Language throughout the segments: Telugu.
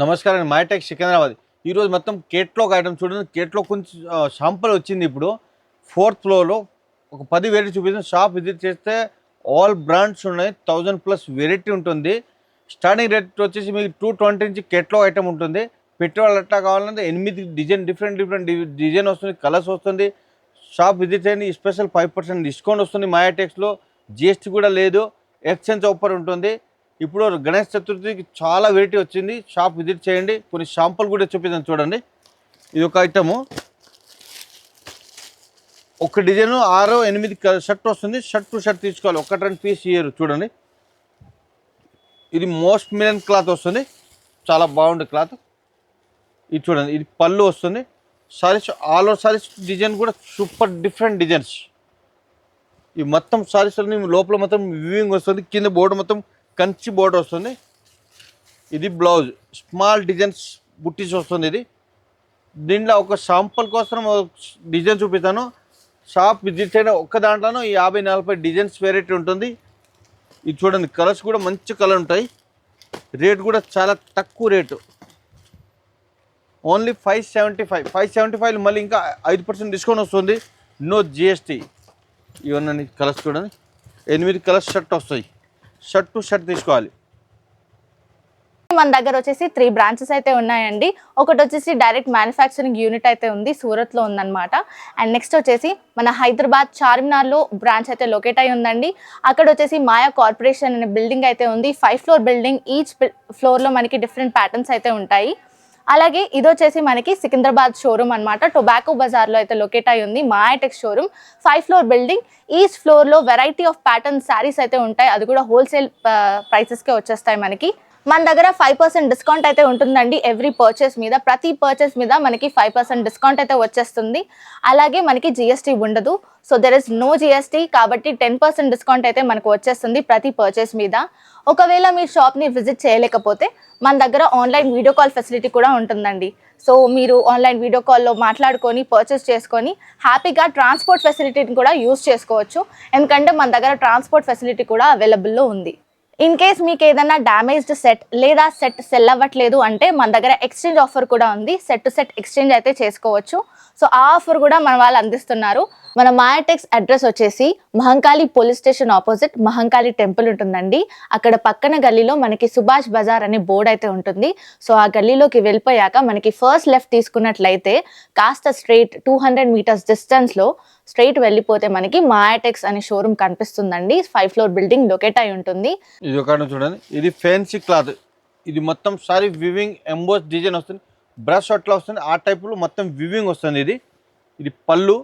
నమస్కారం అండి. మైటెక్ సికింద్రాబాద్. ఈరోజు మొత్తం కేట్లాగ్ ఐటమ్ చూడండి. కేట్లాగ్ కొంచెం షాంపుల్ వచ్చింది. ఇప్పుడు 4th ఫ్లోర్లో ఒక 10 వెరైటీ చూపిస్తుంది. షాప్ విజిట్ చేస్తే ఆల్ బ్రాండ్స్ ఉన్నాయి. 1000+ వెరైటీ ఉంటుంది. స్టార్టింగ్ రేట్ వచ్చేసి మీకు 220 నుంచి కేట్లాగ్ ఐటమ్ ఉంటుంది. పెట్రోల్ ఎట్లా కావాలంటే 8 డిఫరెంట్ డిజైన్ వస్తుంది, కలర్స్ వస్తుంది. షాప్ విజిట్ చేయండి. స్పెషల్ 5% డిస్కౌంట్ వస్తుంది. మైటెక్స్లో జిఎస్టీ కూడా లేదు. ఎక్స్చేంజ్ ఆఫర్ ఉంటుంది. ఇప్పుడు గణేష్ చతుర్థికి చాలా వెరైటీ వచ్చింది. షాప్ విజిట్ చేయండి. కొన్ని షాంపుల్ కూడా చూపిస్తాను చూడండి. ఇది ఒక ఐటము, ఒక డిజైన్ 6-8 షర్ట్ వస్తుంది. షర్ట్ టు షర్ట్ తీసుకోవాలి. 1-2 పీస్ ఇయర్ చూడండి. ఇది మోస్ట్ మిలన్ క్లాత్ వస్తుంది. చాలా బాగుంది క్లాత్. ఇది చూడండి. ఇది పళ్ళు వస్తుంది. Saris all over saris design కూడా సూపర్ డిఫరెంట్ డిజైన్స్. ఈ మొత్తం సారీస్ లోపల మొత్తం వివింగ్ వస్తుంది. కింద బోర్డు మొత్తం కంచి బోర్డర్ వస్తుంది. ఇది బ్లౌజ్ స్మాల్ డిజైన్స్ బుట్టీస్ వస్తుంది. ఇది దీంట్లో ఒక శాంపుల్ కోసం డిజైన్ చూపిస్తాను. షాప్ విజిట్ చేయడం ఒక్క దాంట్లోనూ 50-40 డిజైన్స్ వెరైటీ ఉంటుంది. ఇది చూడండి. కలర్స్ కూడా మంచి కలర్ ఉంటాయి. రేట్ కూడా చాలా తక్కువ రేటు, ఓన్లీ 575 మళ్ళీ ఇంకా 5% డిస్కౌంట్ వస్తుంది. No GST. ఇవన్నీ కలర్స్ చూడండి. 8 కలర్స్ షర్ట్ వస్తాయి. షర్ట్ టు షర్ట్ తీసుకోవాలి. మన దగ్గర వచ్చేసి 3 బ్రాంచెస్ అయితే ఉన్నాయండి. ఒకటి వచ్చేసి డైరెక్ట్ మ్యానుఫ్యాక్చరింగ్ యూనిట్ అయితే ఉంది, సూరత్లో ఉందన్నమాట. అండ్ నెక్స్ట్ వచ్చేసి మన హైదరాబాద్ చార్మినార్లో బ్రాంచ్ అయితే లొకేట్ అయి ఉందండి. అక్కడ వచ్చేసి మాయా కార్పొరేషన్ అనే బిల్డింగ్ అయితే ఉంది. 5 ఫ్లోర్ బిల్డింగ్. ఈచ్ ఫ్లోర్లో మనకి డిఫరెంట్ ప్యాటర్న్స్ అయితే ఉంటాయి. అలాగే ఇది వచ్చేసి మనకి సికింద్రాబాద్ షోరూమ్ అనమాట. టొబాకో బజార్లో అయితే లొకేట్ అయి ఉంది MyTech showroom. 5 floor building. Each ఫ్లోర్లో వెరైటీ ఆఫ్ ప్యాటర్న్ శారీస్ అయితే ఉంటాయి. అది కూడా హోల్సేల్ ప్రైసెస్కే వచ్చేస్తాయి మనకి. మన దగ్గర 5% డిస్కౌంట్ అయితే ఉంటుందండి ఎవ్రీ పర్చేస్ మీద. ప్రతి పర్చేస్ మీద మనకి 5% డిస్కౌంట్ అయితే వచ్చేస్తుంది. అలాగే మనకి జిఎస్టీ ఉండదు. So there is no GST. కాబట్టి 10% డిస్కౌంట్ అయితే మనకు వచ్చేస్తుంది ప్రతి పర్చేస్ మీద. ఒకవేళ మీ షాప్ని విజిట్ చేయలేకపోతే మన దగ్గర ఆన్లైన్ వీడియో కాల్ ఫెసిలిటీ కూడా ఉంటుందండి. సో మీరు ఆన్లైన్ వీడియో కాల్లో మాట్లాడుకొని పర్చేస్ చేసుకొని హ్యాపీగా ట్రాన్స్పోర్ట్ ఫెసిలిటీని కూడా యూస్ చేసుకోవచ్చు. ఎందుకంటే మన దగ్గర ట్రాన్స్పోర్ట్ ఫెసిలిటీ కూడా అవైలబుల్లో ఉంది. ఇన్ కేస్ మీకు ఏదైనా డ్యామేజ్డ్ సెట్ లేదా సెట్ సెల్ అవ్వట్లేదు అంటే మన దగ్గర ఎక్స్చేంజ్ ఆఫర్ కూడా ఉంది. సెట్ టు సెట్ ఎక్స్చేంజ్ అయితే చేసుకోవచ్చు. సో ఆ ఆఫర్ కూడా మన వాళ్ళు అందిస్తున్నారు. మన మైటెక్స్ అడ్రస్ వచ్చేసి Mahankali police station opposite Mahankali temple ఉంటుందండి. అక్కడ పక్కన గల్లీలో మనకి సుభాష్ బజార్ అనే బోర్డు అయితే ఉంటుంది. సో ఆ గల్లీలోకి వెళ్ళిపోయాక మనకి ఫస్ట్ లెఫ్ట్ తీసుకున్నట్లయితే కాస్త స్ట్రైట్ 200 మీటర్స్ డిస్టెన్స్లో స్ట్రైట్ వెళ్ళిపోతే మనకి మైటెక్స్ అనే షోరూమ్ కనిపిస్తుందండి. 5 ఫ్లోర్ బిల్డింగ్ లొకేట్ అయి ఉంటుంది. ఇది ఒక చూడండి. ఇది ఫ్యాన్సీ క్లాత్. ఇది మొత్తం సారీ వివింగ్ ఎంబోస్ డిజైన్ వస్తుంది. బ్రష్ అట్లా వస్తుంది. ఆ టైపులో మొత్తం వివింగ్ వస్తుంది. ఇది పళ్ళు.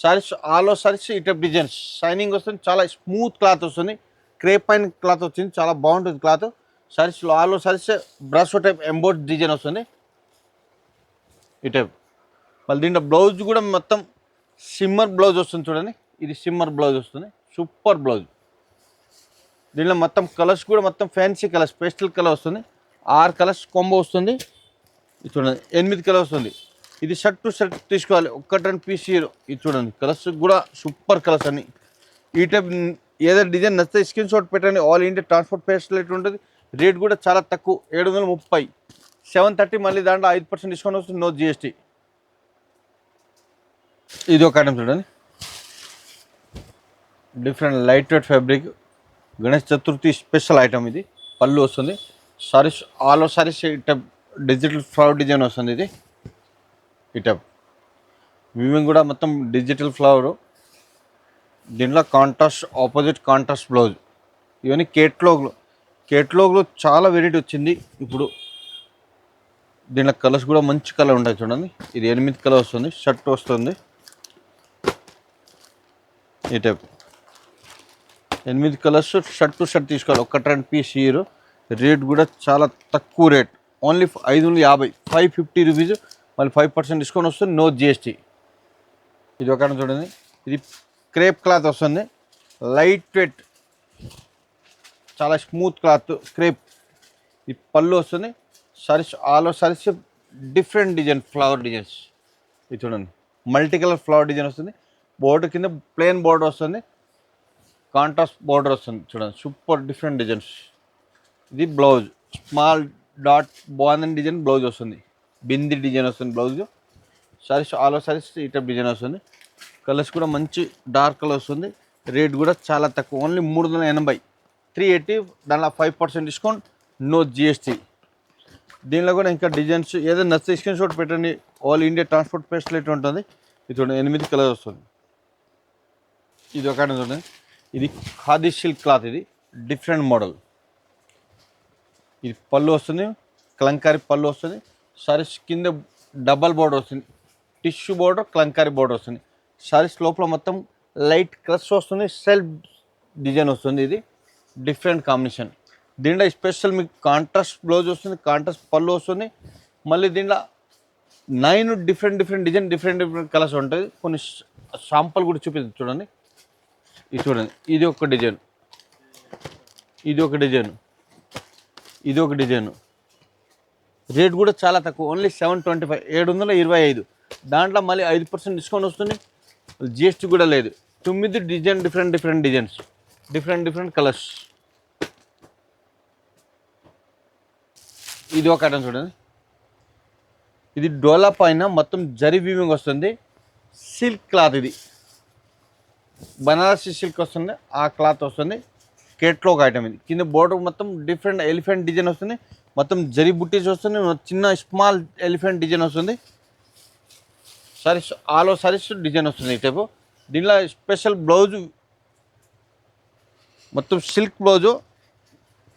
సారీస్ ఆల్ ఓవర్ సారీస్ ఈ టైప్ డిజైన్స్ షైనింగ్ వస్తుంది. చాలా స్మూత్ క్లాత్ వస్తుంది. క్రేప్ పైన క్లాత్ వచ్చింది. చాలా బాగుంటుంది క్లాత్. సారీస్లో all over saris brush type emboss design వస్తుంది ఈ టైప్. మళ్ళీ దీంట్లో బ్లౌజ్ కూడా మొత్తం సిమ్మర్ బ్లౌజ్ వస్తుంది చూడండి. ఇది సిమ్మర్ బ్లౌజ్ వస్తుంది. Super blouse. దీనిలో మొత్తం కలర్స్ కూడా మొత్తం ఫ్యాన్సీ కలర్స్, పేస్టల్ కలర్ వస్తుంది. 6 కలర్స్ కాంబో వస్తుంది. ఇది చూడండి. 8 కలర్ వస్తుంది. ఇది షర్ట్ టు షర్ట్ తీసుకోవాలి. 1-2 పీస్ ఇయర్. ఇది చూడండి. కలర్స్ కూడా సూపర్ కలర్స్ అన్ని. ఈ టైప్ ఏదైనా డిజైన్ నచ్చితే స్క్రీన్ షాట్ పెట్టండి. ఆల్ ఇండియా ట్రాన్స్పోర్ట్ ఫెసిలిటీ ఉంటుంది. రేట్ కూడా చాలా తక్కువ, 730. 730 మళ్ళీ దాంట్లో 5% డిస్కౌంట్ వస్తుంది. No GST. ఇది ఒక ఐటమ్ చూడండి. Different light weight fabric, Ganesh Chaturthi special item. ఇది పళ్ళు వస్తుంది. సారీస్ ఆల్ ఓవర్ సారీస్ ఈ టైప్ డిజిటల్ ఫ్లవర్ డిజైన్ వస్తుంది. ఇది ఈ టైప్ వివింగ్ కూడా మొత్తం డిజిటల్ ఫ్లవర్. దీంట్లో కాంట్రాస్ట్ ఆపోజిట్ కాంట్రాస్ట్ బ్లౌజ్. ఇవన్నీ కేటలాగ్లో చాలా వెరైటీ వచ్చింది ఇప్పుడు. దీంట్లో కలర్స్ కూడా మంచి కలర్ ఉంటాయి చూడండి. ఇది 8 కలర్ వస్తుంది. షర్ట్ వస్తుంది ఈ type. 8 colours shirt to shirt తీసుకోవాలి. 1-2 పీస్ ఇయర్. రేట్ కూడా చాలా తక్కువ రేట్, ఓన్లీ 550, 550 రూపీస్. మళ్ళీ 5% డిస్కౌంట్ వస్తుంది. No GST. ఇది ఒక చూడండి. ఇది క్రేప్ క్లాత్ వస్తుంది. లైట్ వెయిట్, చాలా స్మూత్ క్లాత్ క్రేప్. ఇది పళ్ళు వస్తుంది. Saris all over saris different design flower designs. ఇది చూడండి. మల్టీ కలర్ ఫ్లవర్ డిజైన్ వస్తుంది. బోర్డర్ కింద ప్లెయిన్ బోర్డర్ వస్తుంది. కాంట్రాస్ట్ బోర్డర్ వస్తుంది చూడండి. Super different designs. ఇది బ్లౌజ్ స్మాల్ డాట్ బాగుందని డిజైన్ బ్లౌజ్ వస్తుంది, బింది డిజైన్ వస్తుంది blouse. Saris all over saris ఈ టైప్ డిజైన్ వస్తుంది. కలర్స్ కూడా మంచి డార్క్ కలర్ వస్తుంది. రేట్ కూడా చాలా తక్కువ, ఓన్లీ 380, 380. దానిలో 5% డిస్కౌంట్, నో జిఎస్టీ. దీనిలో కూడా ఇంకా డిజైన్స్ ఏదైనా నచ్చితే స్క్రీన్ షాట్ పెట్టండి. ఆల్ ఇండియా ట్రాన్స్పోర్ట్ ఫెసిలిటీ ఉంటుంది. ఇది చూడండి 8 కలర్ వస్తుంది. ఇది ఒక చూడండి, ఇది ఖాదీ సిల్క్ క్లాత్, ఇది డిఫరెంట్ మోడల్. ఇది పళ్ళు వస్తుంది, కలంకారీ పళ్ళు వస్తుంది. సారీస్ కింద డబల్ బోర్డర్ వస్తుంది, టిష్యూ బోర్డర్, కలంకారీ బోర్డర్ వస్తుంది. సారీస్ లోపల మొత్తం లైట్ కలర్స్ వస్తుంది, సెల్ఫ్ డిజైన్ వస్తుంది. ఇది డిఫరెంట్ కాంబినేషన్. దీంట్లో స్పెషల్ మీకు కాంట్రాస్ట్ బ్లౌజ్ వస్తుంది, కాంట్రాస్ట్ పళ్ళు వస్తుంది. మళ్ళీ దీంట్లో 9 డిఫరెంట్ డిజైన్, డిఫరెంట్ కలర్స్ ఉంటుంది. కొన్ని శాంపుల్ కూడా చూపిస్తుంది చూడండి. ఇది చూడండి, ఇది ఒక డిజైన్, ఇది ఒక డిజైన్, ఇది ఒక డిజైన్. రేట్ కూడా చాలా తక్కువ, ఓన్లీ 725, 725. దాంట్లో మళ్ళీ 5% డిస్కౌంట్ వస్తుంది, జిఎస్టీ కూడా లేదు. 9 design, different designs, different colours. ఇది ఒక ఐటమ్ చూడండి, ఇది డోలా పైన మొత్తం జరీ వీవింగ్ వస్తుంది, సిల్క్ క్లాత్. ఇది బనారసి సిల్క్ వస్తుంది, ఆ క్లాత్ వస్తుంది. కేట్లాగ్ ఐటమ్ ఇది. కింద బోర్డర్ మొత్తం డిఫరెంట్ ఎలిఫెంట్ డిజైన్ వస్తుంది, మొత్తం జరీ బుట్టీస్ వస్తుంది, చిన్న స్మాల్ ఎలిఫెంట్ డిజైన్ వస్తుంది. Saris all over saris design వస్తుంది ఈ టైపు. దీనిలో స్పెషల్ బ్లౌజు మొత్తం సిల్క్ బ్లౌజు,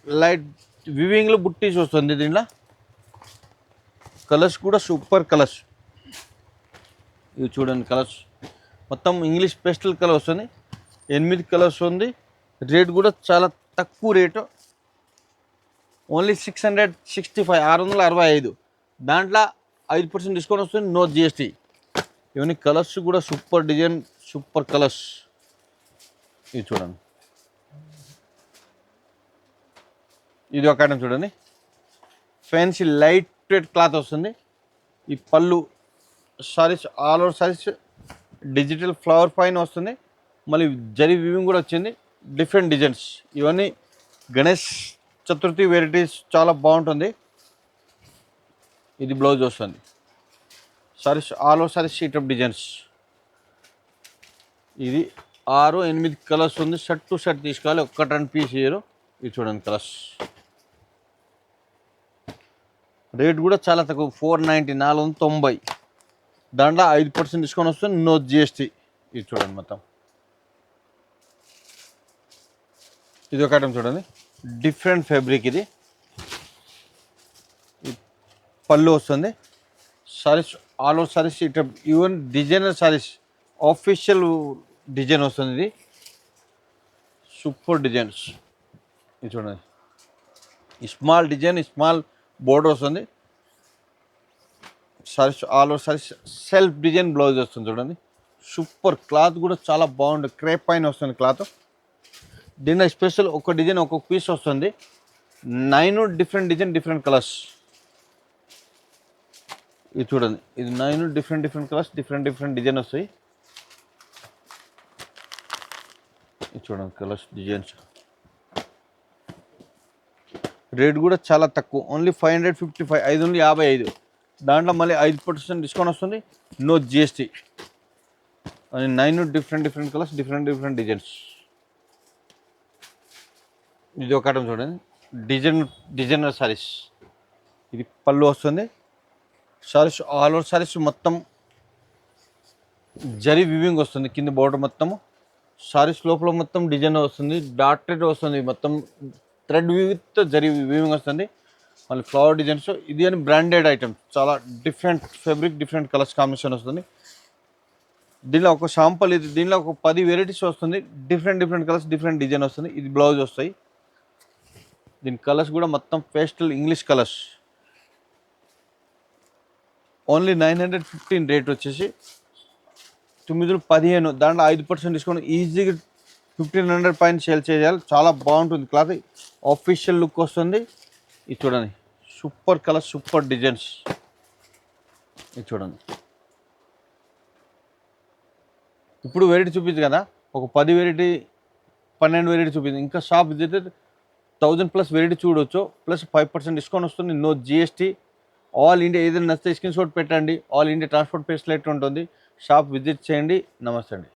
లైట్ వివింగ్లో బుట్టీస్ వస్తుంది. దీనిలో కలర్స్ కూడా సూపర్ కలర్స్. ఇవి చూడండి కలర్స్ మొత్తం ఇంగ్లీష్ పేస్టల్ కలర్ వస్తుంది, 8 కలర్స్ ఉంది. రేట్ కూడా చాలా తక్కువ రేటు, ఓన్లీ 665, 665. దాంట్లో 5% డిస్కౌంట్ వస్తుంది, నో జిఎస్టీ. ఇవన్నీ కలర్స్ కూడా సూపర్ డిజైన్, సూపర్ కలర్స్. ఇది చూడండి, ఇది ఒక ఐటమ్ చూడండి, ఫ్యాన్సీ లైట్ వెయిట్ క్లాత్ వస్తుంది. ఈ పళ్ళు saris all over saris digital flower పైన వస్తుంది, మళ్ళీ జరీ వీవింగ్ కూడా వచ్చింది, డిఫరెంట్ డిజైన్స్. ఇవన్నీ గణేష్ చతుర్థి వెరైటీస్, చాలా బాగుంటుంది. ఇది బ్లౌజ్ వస్తుంది. Saris all over saris sheet of designs. ఇది 6, 8 కలర్స్ ఉంది. షర్ట్ టు షర్ట్ తీసుకోవాలి, ఒక్క 10 పీస్ ఇయరు. ఇది చూడండి కలర్స్. రేట్ కూడా చాలా తక్కువ, 490, 490. దాంట్లో 5% డిస్కౌంట్ వస్తుంది, నో జిఎస్టీ. ఇది చూడండి మొత్తం. ఇది ఒక ఐటమ్ చూడండి, డిఫరెంట్ ఫ్యాబ్రిక్. ఇది పళ్ళు వస్తుంది. సారీస్ ఆల్ ఓవర్ సారీస్ ఇట్లా even designer saris, official design వస్తుంది. ఇది సూపర్ డిజైన్స్. ఇది చూడండి, స్మాల్ డిజైన్, స్మాల్ బోర్డర్ వస్తుంది. Saris all over saris self design blouse వస్తుంది చూడండి. సూపర్ క్లాత్ కూడా చాలా బాగుంటుంది, క్రేప్ పైన వస్తుంది క్లాత్. దీనిలో స్పెషల్ ఒక డిజైన్ ఒక్కొక్క పీస్ వస్తుంది, 9 డిఫరెంట్ డిజైన్, డిఫరెంట్ కలర్స్. ఇది చూడండి, ఇది 9 డిఫరెంట్ కలర్స్, డిఫరెంట్ డిజైన్ వస్తాయి. ఇది చూడండి కలర్స్, డిజైన్స్. రేట్ కూడా చాలా తక్కువ, ఓన్లీ 555, 555. దాంట్లో మళ్ళీ 5% డిస్కౌంట్ వస్తుంది, నో జిఎస్టీ. అని 9 డిఫరెంట్ కలర్స్, డిఫరెంట్ డిజైన్స్. ఇది ఒక ఐటమ్ చూడండి, డిజైనర్ సారీస్. ఇది పళ్ళు వస్తుంది. సారీస్ ఆల్ ఓవర్ సారీస్ మొత్తం జరీ వివింగ్ వస్తుంది, కింద బోర్డర్ మొత్తము. సారీస్ లోపల మొత్తం డిజైన్ వస్తుంది, డాటెడ్ వస్తుంది, మొత్తం థ్రెడ్ విత్ జరీ వివింగ్ వస్తుంది, మళ్ళీ ఫ్లవర్ డిజైన్స్. ఇది అని బ్రాండెడ్ ఐటమ్, చాలా different fabric, different colours combination వస్తుంది. దీనిలో ఒక శాంపుల్, ఇది దీనిలో ఒక 10 వెరైటీస్ వస్తుంది, డిఫరెంట్ కలర్స్, డిఫరెంట్ డిజైన్ వస్తుంది. ఇది బ్లౌజ్ వస్తాయి. దీని కలర్స్ కూడా మొత్తం pastel English colours. Only 915 rate వచ్చేసి, 915. దాంట్లో 5% డిస్కౌంట్, ఈజీగా 1500 పైన సేల్ చేయాలి. చాలా బాగుంటుంది క్లాత్, ఆఫీషియల్ లుక్ వస్తుంది. ఇది చూడండి, సూపర్ కలర్, సూపర్ డిజైన్స్. ఇది చూడండి, ఇప్పుడు వెరైటీ చూపించు కదా, ఒక 10 వెరైటీ, 12 వెరైటీ చూపించింది. ఇంకా షాప్ విజిట్ 1000+ వెరైటీ చూడవచ్చు, ప్లస్ 5% డిస్కౌంట్ వస్తుంది, నో జిఎస్టీ. ఆల్ ఇండియా ఏదైనా నచ్చితే స్క్రీన్ షాట్ పెట్టండి. ఆల్ ఇండియా ట్రాన్స్పోర్ట్ ఫెసిలిటీ ఉంటుంది. షాప్ విజిట్ చేయండి. నమస్తే అండి.